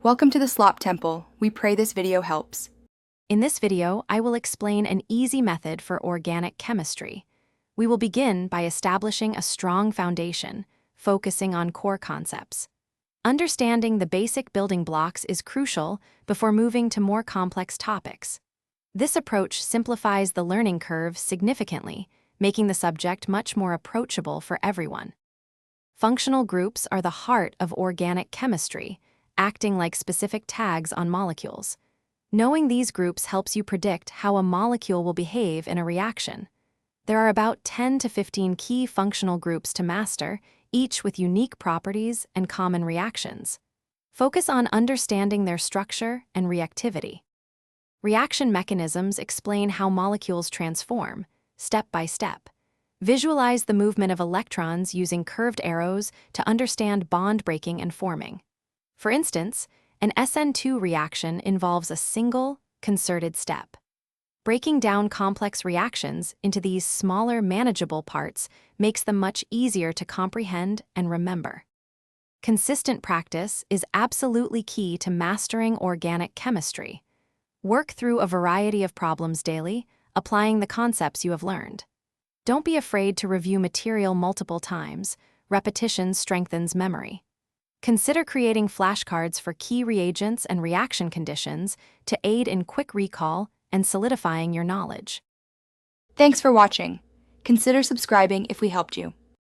Welcome to the Slop Temple. We pray this video helps. In this video, I will explain an easy method for organic chemistry. We will begin by establishing a strong foundation, focusing on core concepts. Understanding the basic building blocks is crucial before moving to more complex topics. This approach simplifies the learning curve significantly, making the subject much more approachable for everyone. Functional groups are the heart of organic chemistry, acting like specific tags on molecules. Knowing these groups helps you predict how a molecule will behave in a reaction. There are about 10 to 15 key functional groups to master, each with unique properties and common reactions. Focus on understanding their structure and reactivity. Reaction mechanisms explain how molecules transform, step by step. Visualize the movement of electrons using curved arrows to understand bond breaking and forming. For instance, an SN2 reaction involves a single, concerted step. Breaking down complex reactions into these smaller, manageable parts makes them much easier to comprehend and remember. Consistent practice is absolutely key to mastering organic chemistry. Work through a variety of problems daily, applying the concepts you have learned. Don't be afraid to review material multiple times. Repetition strengthens memory. Consider creating flashcards for key reagents and reaction conditions to aid in quick recall and solidifying your knowledge. Thanks for watching. Consider subscribing if we helped you.